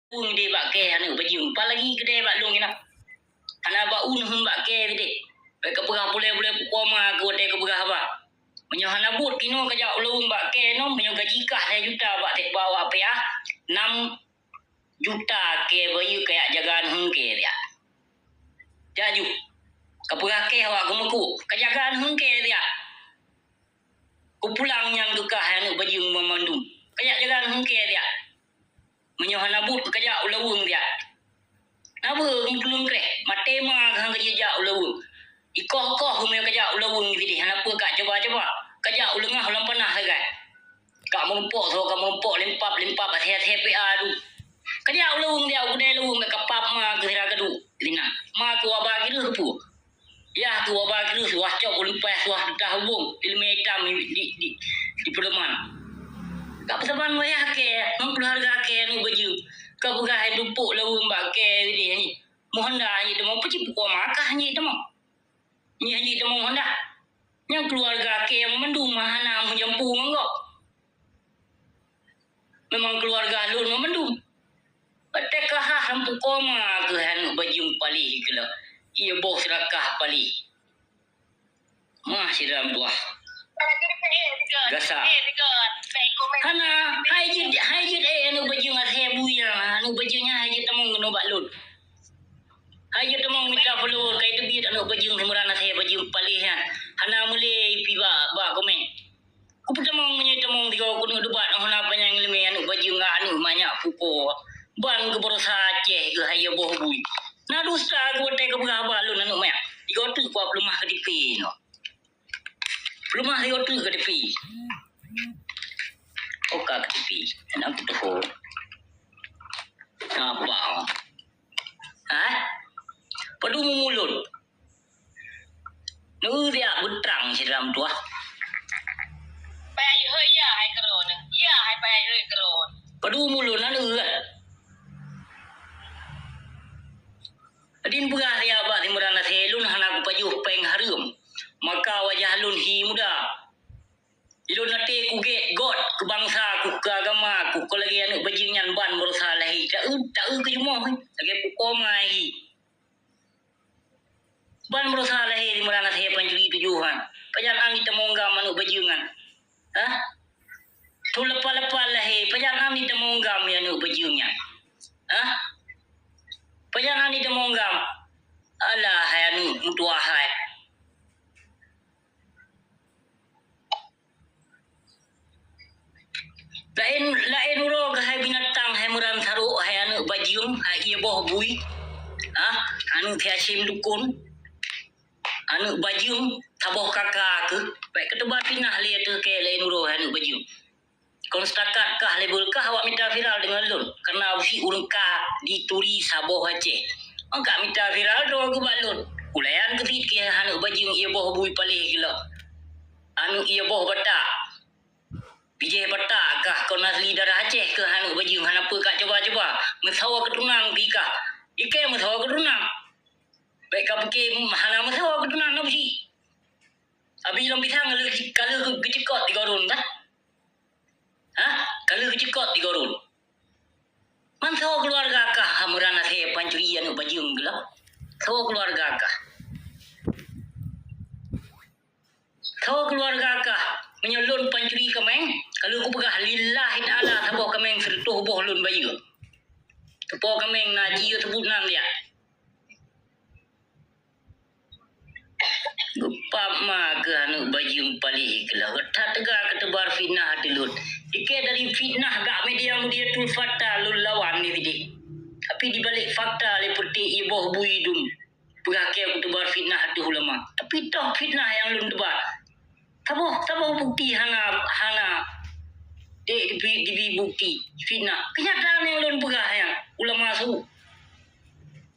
Ung de bak ke anu baju pa lagi gede bak long ina ana ba un hun bak ke de pe ke pegah boleh koma ke de ke pegah ba menyo hana but kino ka jau long bak ke no menyo gaji kah 1 juta bak te bawa apa ya 6 juta ke bayu kayak jagaan hun ke dia jaju ke pegah ke awak gemeku ke jagaan hun ke dia ku pulang yang dukah anu baju memandum kayak jagaan hun ke dia menyo hana but kaja ulawung dia napa ngulung krek matema hang kaja ulawung ikoh-koh humeu kaja ulawung di hana apa kak coba kaja ulengah ulang panah kan kak merumpok so kak merumpok limpap athe PA tu kaja ulawung dia udah lawung mek kapap ma ke sira kadu lina ma ku aba kiru pu ya ku aba kiru suah cok ulimpas suah dah hubung ilmu hitam di pedoman kak pesaban wayah ke mang keluarga ke ni baju kau bukan dupuk lawung bak ke dia ni mohon dah ni demo peci pukul makah ni demo ni haji demo honda yang keluarga ke yang memendung mahana menjampu mangkok memang keluarga lun memendung betekah hampu koma ke han baju pali ke lah ia bos rakah pali mah siram buah gasa hana hajid anu baju ngasebu ya anu bajunya hajid temong no balun hajid temong minta follow kai tebi anu baju semurana saya baju palihan hana mule piba ba komen ku temong menyai temong tiga ku debat hana panjang ilmu anu baju nga anu banyak puko ban ke berusaha Aceh ke hayo boh bui na dusta ku te ke berapa balun anu mak tiga tu ku belum ke dipi no belum hari tu ke tepi. Oka ke tepi. Nak tu apa? Padu mulut. Nu dia butrang siram tu ah. Pai hơi ya hai kron. Ya hai pai hơi kron. Padu mulut na nu. Adin pegah dia ba timurana selun hana ku pajuh peng harum. Maka wajah lun hi muda ilun nate ku get god ke bangsa ku ke agama ku ko lagi anu bajingan ban berusaha lahi tak ke jumoh lagi pukul mai ban berusaha lahi di mana saya panjuri tujuan pajan ami temonggam anu bajingan tu lepa-lepa lahi pajan ami temonggam anu bajingan pajan ami temonggam alah anu mutua hai lain uro hai binatang hai muram saru hai anu bajium hai ia boh bui anu tiasim dukun anu bajium taboh kakak ke baik ketebat pinah le tu ke lain uro anu bajium kon setakat kah label kah awak minta viral dengan lun karena usi urang ka dituri saboh Aceh angka minta viral do ke balun ulayan ke anu bajium ia boh bui palih gila anu ia boh batak Bijih batak kah kau asli darah Aceh ke hanu baju hana apa kak coba mesawa ketunang pika ike mesawa ketunang baik kau pakai hana mesawa ketunang no bisi abi lam pisang kalau kecekot di gorun kan kalau kecekot di gorun man sawa keluarga kah hamurana saya pancurian baju gila sawa keluarga kah sawa keluarga kah menyelun pancuri kemeng kalau aku pegah lillahi ta'ala saboh kemeng sertuh boh lun bayu tepo kemeng naji sebut nang dia gepap ma ke anu baju palih kelah wetat tegak ketebar fitnah dilun ike dari fitnah gak media tul fakta lun lawan ni tadi tapi dibalik fakta seperti iboh buidum pegah ke aku tebar fitnah tu ulama tapi toh fitnah yang lun tebar Taboh bukti hana di bukti fitnah kenyataan yang lon pegah yang ulama su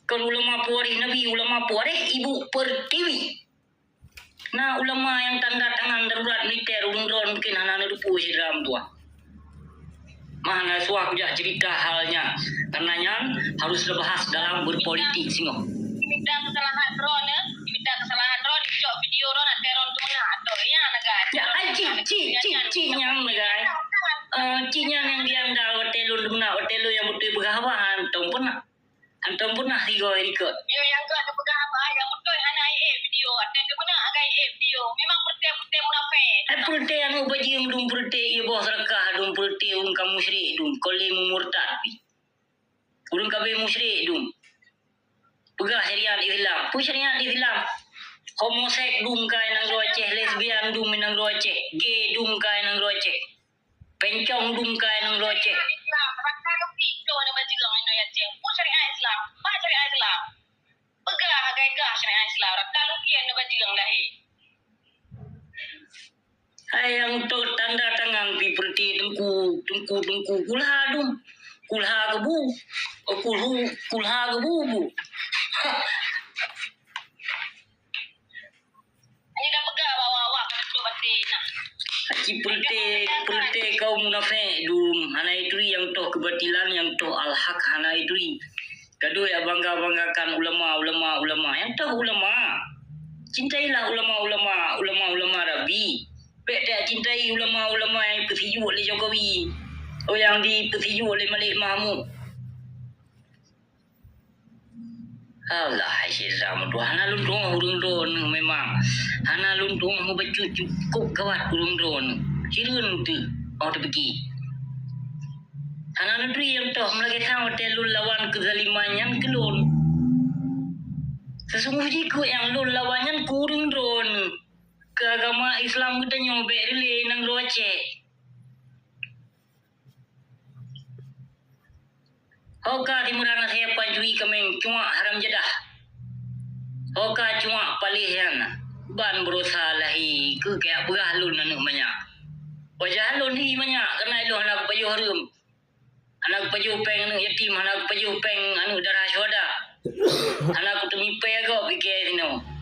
kan ulama puari nabi ulama puari ibu pertiwi nah ulama yang tanda tangan darurat militer undron mungkin hana dupu siram tua mana suah kujak cerita halnya karenanya harus dibahas dalam berpolitik singo minta kesalahan drone jok video ron nak teron tu mana atau ya nagai ya ci nyang nagai ci nyang yang dia nda hotel yang betul berhawan Antum pernah tiga hari ke. Yo yang tu ada pegang apa yang betul anak video. Ada ke mana agak video. Memang pertek munafik. Perte anu baju yang dum perte ia bawah sedekah dum perte kamu musyrik dum kole murtad. Urang kabeh musyrik dum. Pegah syariat Islam. Pu syariat Islam. Homoseks dum kai nang Aceh, lesbian dum nang Aceh, gay dum kai nang Aceh. Pencong dum kai nang Aceh. Islam, raka lebih tu ada baju gang ini ya ceng. Pu syariat Islam, mana syariat Islam? Pegah agak syariat Islam. Raka lebih ada baju gang lahir. Yang tu tanda tangan pi perti tengku kulha dum. Kulha kebu. Kulha kebu. Ini dah pegang bawa tu batin nak. Haji perti kau munafik dum. Hana itu yang toh kebatilan yang toh al-haq hana itu. Gaduh ya banggakan ulama. Yang toh ulama. Cintailah ulama Rabi. Baik tak cintai ulama yang persiju oleh Jokowi. Oh yang dipersiju oleh Malik Mahmud. Allah Syizam tu hana lundung urung memang. Hana lundung mau baju cukup kawat urung Hirun tu mau pergi. Hana negeri yang toh melakitkan hotel lawan kezalimannya kelun. Sesungguhnya ku yang lun lawannya kurung drone. Ke agama Islam kita nyobek relay nang Aceh. Hoka timurana saya panjui kemeng cuma haram jedah. Hoka cuma palihan. Ban berusaha lahi ke kayak berah lun anu banyak. Wajah lun ni banyak kena lu anak baju harum. Anak baju peng anu yatim, anak baju peng anu darah syuhada. Anak tu mipai agak fikir sini.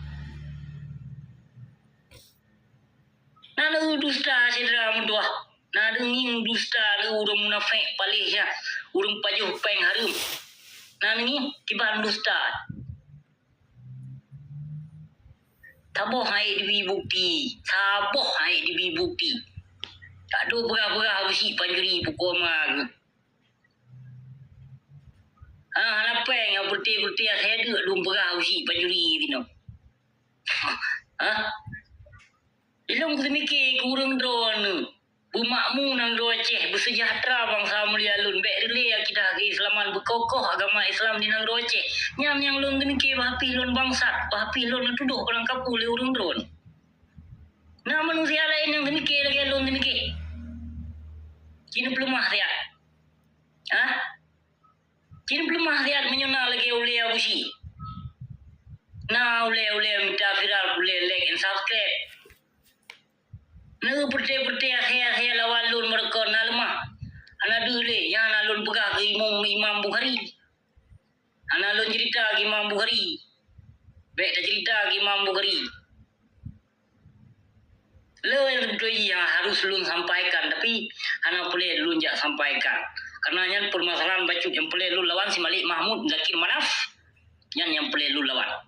Nana dusta sidra mudwah. Nana ngin dusta urang munafik palih ya. Urang pajuh peng harum. Nana ni kiban dusta. Taboh hai dibi bukti. Tak ada berah-berah besi panjuri pukul mag. Hana peng yang putih-putih saya ada dum berah besi panjuri bino. Ilong kita mikir kurang drone. Bermakmur nang Aceh, bersejahtera bangsa mulia lun. Baik relay akidah keislaman berkokoh agama Islam di nang Aceh. Yang lun tu mikir bahapi lun bangsat, bahapi lun tuduh orang kapu le urang drone. Nah manusia lain yang tu mikir lagi lun tu mikir. Kini pelemah siat. Kini pelemah siat menyona lagi oleh abusi. Nah oleh minta viral boleh like and subscribe. Nang percaya saya lawan lun mereka na lemah. Ana dule yang ana lun pegah ke Imam Bukhari. Ana lun cerita ke Imam Bukhari. Baik tak cerita ke Imam Bukhari. Lo yang yang harus lun sampaikan tapi ana boleh lun jak sampaikan. Karena yang permasalahan bacut yang boleh lun lawan si Malik Mahmud Zakir Manaf. Yang boleh lun lawan.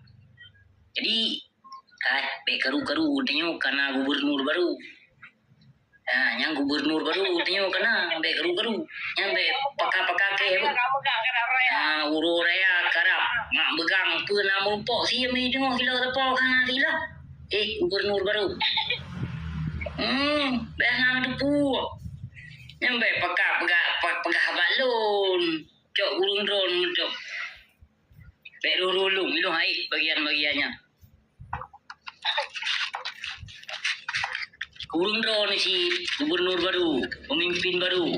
Jadi karu-karu tengok karena gubernur baru. Yang gubernur baru tengok kena baik keru-keru yang baik pakar-pakar ke uru raya karap mak begang tu nama lupa si mai tengok gila tepa kan lah gubernur baru baik nama depu yang baik pakar balon cok gurung drone cok baik rulung itu hai bagian-bagiannya. Kurung drone si gubernur baru, pemimpin baru.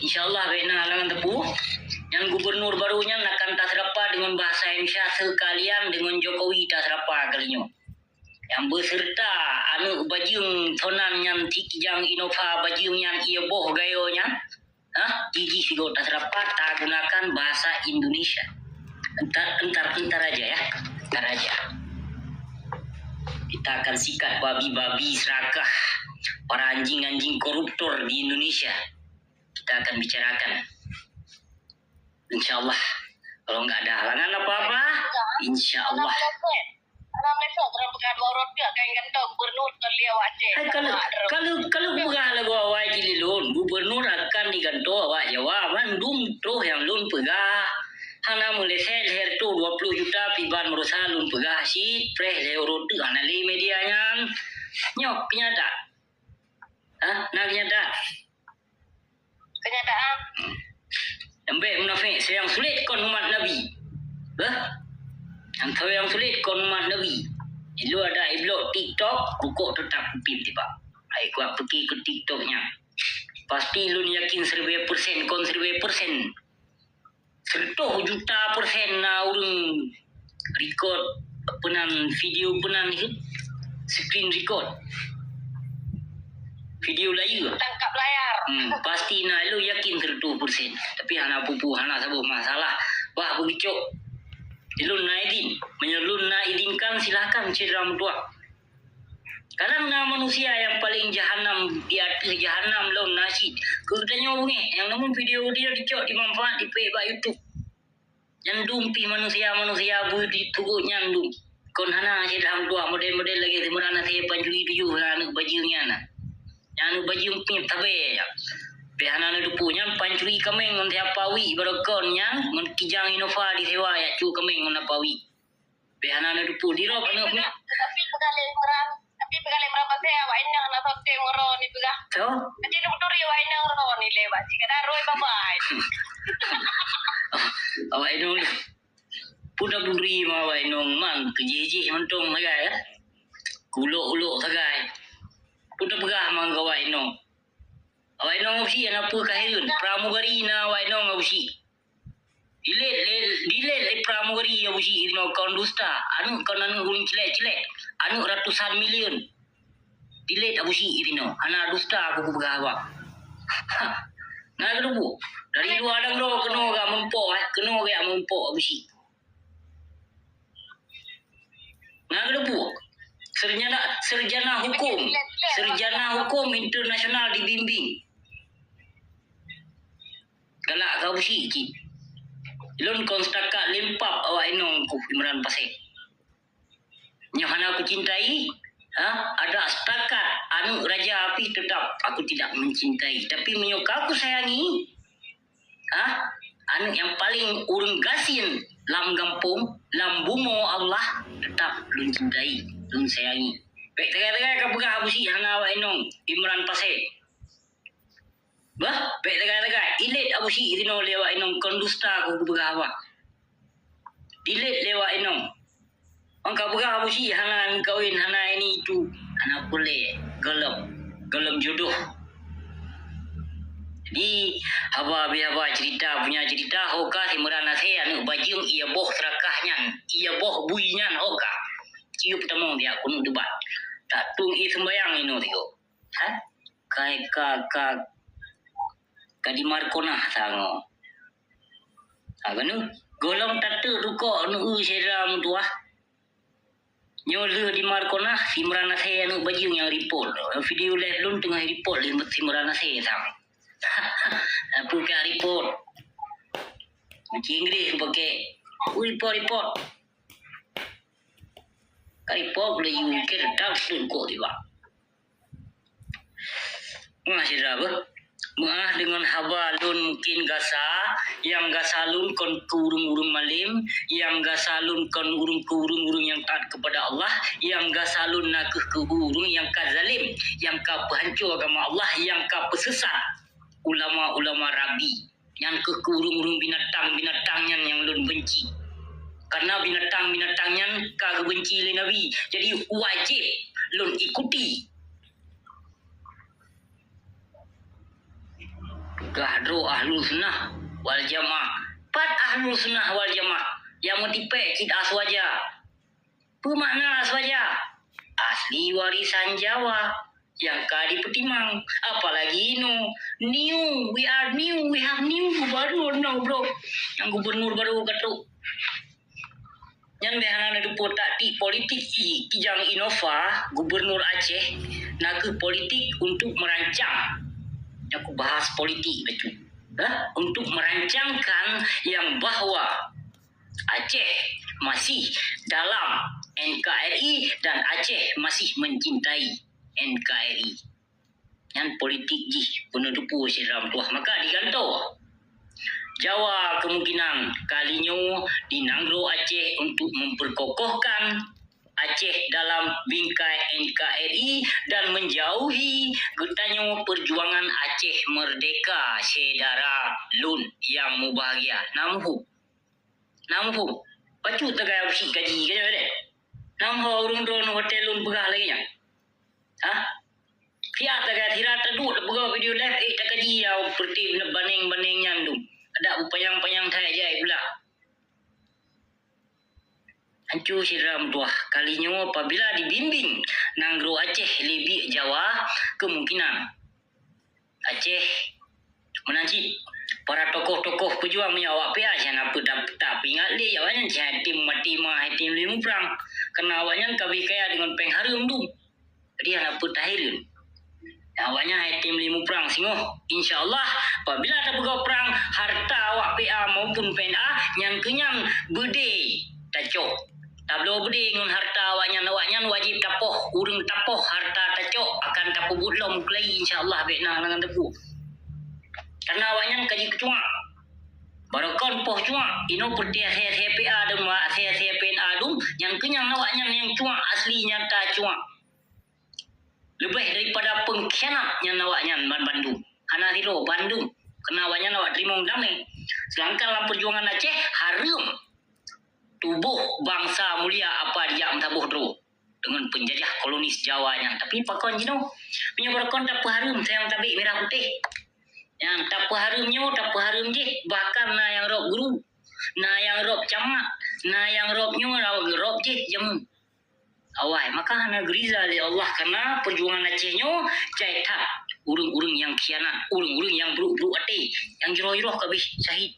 InsyaAllah bina halangan tepu. Yang gubernur barunya akan tak serapa dengan bahasa Indonesia sekalian dengan Jokowi tak serapa kalinya. Yang beserta anu bajung tonan yang tikjang Innova bajung yang ia boh gayonya. Gigi sigo tak serapa tak gunakan bahasa Indonesia. Entar aja ya. Entar aja. Kita akan sikat babi-babi serakah. Para anjing-anjing koruptor di Indonesia. Kita akan bicarakan. InsyaAllah. Kalau nggak ada halangan apa-apa, InsyaAllah. Anak Malaysia terang pegang dua orang dia kain gandang gubernur terlihat Aceh. Kalau pegang lagu awak jililun, gubernur akan digantung awak Jawa. Mandum tuh yang lun pegang. Hana mulai leher tu 20 juta piban merusak lun pegah si preh euro tu anali medianya nyok kenyata. Nak kenyata. Kenyataan. Sampai munafik yang sulit kon umat Nabi. Yang tahu yang sulit kon umat Nabi. Itu ada iblok TikTok, rukuk tetap pipip tiba. Hai kuat pergi ke TikToknya. Pasti lun yakin 1000% kon 1000%. 100 juta persen na urang record penan video penan ni screen record video live Tangkap layar. pasti na lu yakin 100%. Tapi hana pupu hana sabu masalah wah begicok ilun na idin menyelun na idinkan silakan cedera mutua. Kadang na manusia yang paling jahanam di atas jahanam lawan nasi. Kerjanya bungi yang namun video dia dicok dimanfaat di pay YouTube. Yang dumpi manusia bu di tugu nyandum. Kon hana cedera mutua model-model lagi semurana saya panjuri tuju anak bajunya na. Yang baju pin tabe ya. Behana na dupunya panjuri kameng on pawi barokonnya mon kijang Innova di sewa ya cu kameng on pawi. Behana na dupu diro kana Tapi pegale berapa saya awak ini nak sote ngoro ni pega. so Jadi ni betul awak ini ngoro ni lewat. Jika dah roi bye. awak itu pudak buri ma awak itu man kejeji mentong sagai ya. Kuluk-uluk sagai. Pudak begah mang awak itu. Awak itu ngausi ana pu kahirun pramugari na awak itu ngausi. Dilet pramugari ya usi ino kondusta anu konan guling cilek anu ratusan miliun dilet abusi ino ana dusta aku begawa na grubu dari dua adang ro keno ga mempo abusi na grubu sarjana hukum internasional dibimbing galak ka abusi ki ilun konstaka limpap awak inong ku Imran Pasek. Nyohana aku cintai, ada setakat anu Raja Api tetap aku tidak mencintai. Tapi menyuka aku sayangi. Anu yang paling urung gasin lam gampung, lam bumo Allah tetap lun cintai, lun sayangi. Baik tegak-tegak kapegah abusi hana awak inong Imran Pasek. Baik tegak-tegak ilet abusi itino lewa inong kondusta ku begawa. Dilet lewa inong. Angka begah abusi hana kawin hana ini itu hana boleh gelem jodoh. Jadi haba punya cerita hoka simurana saya anu bajing ia boh serakahnya, ia boh buinyan hoka. Ciup temong dia kuno debat. Tak tung i sembayang ino tiko. Kai kadi markona sango. Aganu golong tatu ruko nu sera mutua. Nyolu di markona simrana saya nu baju yang report. Video live lun tengah report di simrana saya sam. Buka report. Macam Inggeris pakai report. Report boleh you kira tak kok tiba. Masih apa? Maah dengan haba lun mungkin gasa yang gasa lun kon kurung-urung malim yang gasa lun kon urung-urung yang taat kepada Allah yang gasa lun nak ke urung yang kazalim yang ka hancur agama Allah yang ka pesesat ulama-ulama rabi yang ke urung-urung binatang-binatangnya yang lun benci karena binatang-binatangnya ka benci le nabi jadi wajib lun ikuti Gahdro ahlul sunnah wal jamaah. Pat ahlul sunnah wal jamaah yang metipe cid aswaja. Pemakna aswaja asli warisan Jawa yang kadi petimang. Apalagi new we have new gubernur no bro. Yang gubernur baru katuk. Yang behana itu potati politik kijang Innova gubernur Aceh nak politik untuk merancang. Aku bahas politik betul. Untuk merancangkan yang bahwa Aceh masih dalam NKRI dan Aceh masih mencintai NKRI. Yang politik ji penutupu siram tuah maka digantung. Jawa kemungkinan kalinya di Nanggro Aceh untuk memperkokohkan Aceh dalam bingkai NKRI dan menjauhi getanya perjuangan Aceh merdeka saudara lun yang mubahagia. Nampu pacu tagay usi gaji kaya deh. Nampu urung drone hotel lun begah lagi nya. Hah? Kia tagay thira tadu begah video live tagaji ya perti baning nyandung. Ada upayang-payang thai jai pula. Hancur siram tuah kalinya apabila dibimbing Nanggro Aceh lebih Jawa kemungkinan Aceh menanti para tokoh-tokoh pejuang menyawak pia jangan apa tak ingat le awaknya tim mati mah tim limu perang kena awaknya kabi kaya dengan pengharum tu dia apa tahirun awaknya tim limu perang singoh insyaallah apabila ada begau perang harta awak PA maupun PNA yang kenyang bede tacok tablo bede ngun harta awaknya wajib tapoh urang tapoh harta tacok akan tapoh budlom kelai insyaallah bekna dengan tepu karena awaknya kaji kecua barakon poh cua ino pertia PA dan PNA dum yang kenyang awaknya yang cua aslinya ta cua lebih daripada pengkhianat yang awaknya Bandung hana hero Bandung kena awaknya awak terima damai sedangkan dalam perjuangan Aceh harum tubuh bangsa mulia apa dia mentabuh dulu dengan penjajah kolonis Jawanya tapi pakon jino punya berkon tak harum sayang tabi merah putih yang tak harumnya tak harum je bahkan na yang rob guru na yang rob camat na yang robnya rob je jamu awai maka hana geriza li Allah karena perjuangan Acehnya jaitat urung-urung yang khianat urung-urung yang buruk-buruk hati yang jero-jero kabis syahid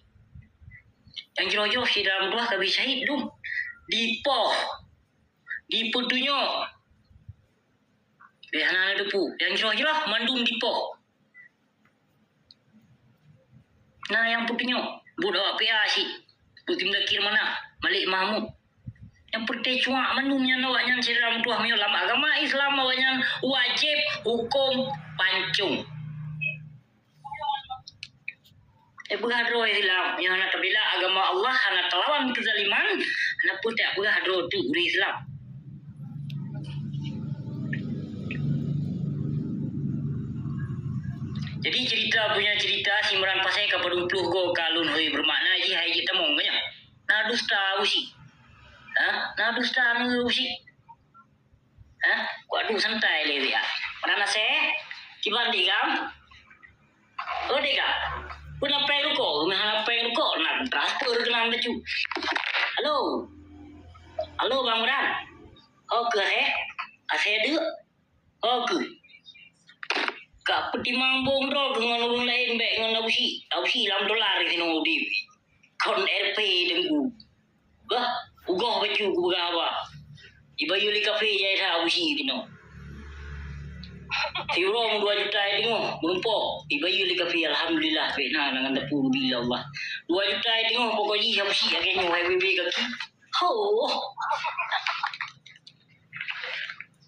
yang jero-jero si dalam dua kabis syahid dum di putunya hana depu yang jero-jero mandum di poh nah yang putunya budak PA si putim dakir mana Malik Mahmud yang perti cua menumnya nawaknya siram tuah mio dalam agama Islam awaknya wajib hukum pancung berhadro Islam yang nak bila agama Allah hana telawan kezaliman hana pun tak berhadro tu Islam jadi punya cerita simran pasai ke pedupluh go kalun hoi bermakna ji hai kita mongnya na dusta usi na dusta nu usi waduh santai le dia mana se kiban digam pun apa yang kau nak transfer ke dalam baju halo Bang Ran oke ase oke kak petimang bom dol dengan orang lain baik dengan ausi $6 di sini di kon RP dengku ugah baju ku berapa ibayu li kafe jai sa ausi dino Tiurong 2 juta ini berumpo ibayu li kafe alhamdulillah bena dengan tepu bila Allah 2 juta ini pokoknya ausi akhirnya happy kaki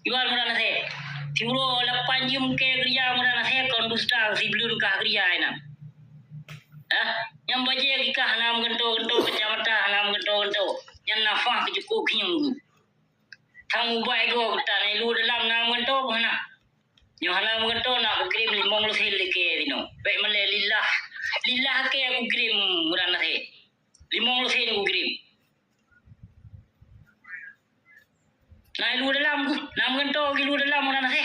Iwan murana se Tiuro 8 jam ke kerja murana se kondusta si belum kah kerja ina yang baje kikah hanam gento kecamatan hanam gento yang nafah cukup hiung tang ubai go tanai lu dalam nam gento mana yang hanam gento nak kirim 50 sel ke dino baik male lillah ke aku kirim murana se 50 sel aku kirim Nai lu dalam ku, nam gento ki lu dalam mana nasi?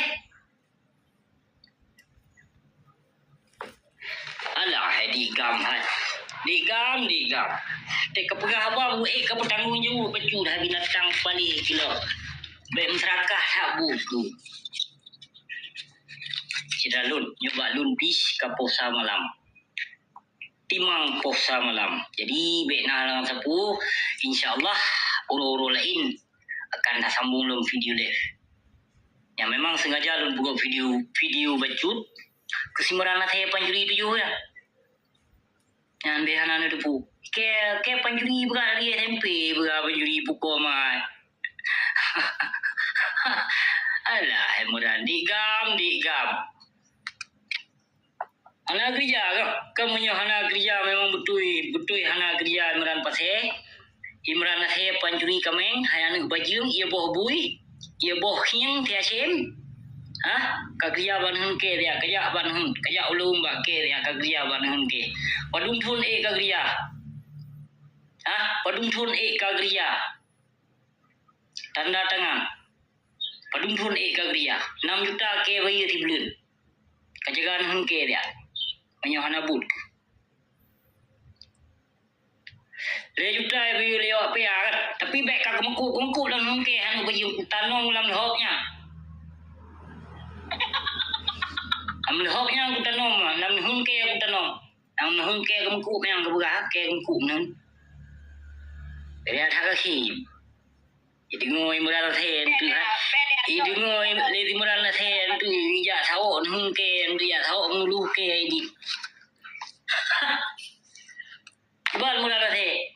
Alah, digam. Tek kepegah apa bu kepetanggung jawab pecu dah binatang balik kilo. Baik masyarakat hak buku. Cidalun, nyoba lun bis ke posa malam. Timang posa malam. Jadi baik nak lang sapu, insyaallah uro-uro lain akan dah sambung dalam video live. Yang memang sengaja dalam buat video bacut kesimpulan saya panjuri itu juga. Yang biasa tu pu. Ke panjuri berat lagi SMP berat panjuri pukul mai. Alah, mudah digam. Hana kerja ke menyo hana kerja memang betul hana kerja Imran pashe. Imran he pancuri kameng hayana bajung ia boh bui ia boh king tiasim. Ka kerja ban hun ke dia kerja ban hun kerja ulum ba ke dia ka kerja ban hun ke. Padum thun ka kerja. Padum thun ka kerja. Tanda tangan. Padum thun ka kerja. 6 juta ke bayi ti bulan. Kajagaan hun ke dia. Menyo hana but. Le juta bayi le apa ya tapi baik ka kemku dan hun ke hanu bayi tanong lam hoknya. Am hoknya aku tanong nam hun ke aku tanong. Nam hun ke kemku yang keberah ke kemku nan. Dia tak kasi. Jadi ngoi mural sen tu Idi ngoi le di mural sen tu ya sao hun ke tu ya sao ngulu ke di. Bal mural sen.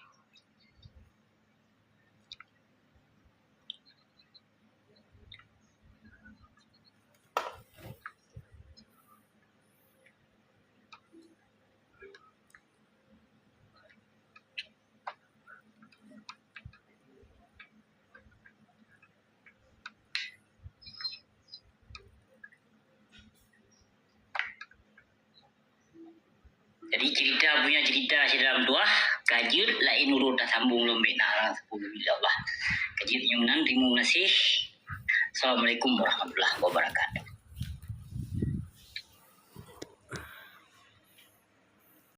Jadi cerita dalam doa kajir lain urut dah sambung lembek narang 10 bila Allah. Kajir yang nan terima kasih. Assalamualaikum warahmatullahi wabarakatuh.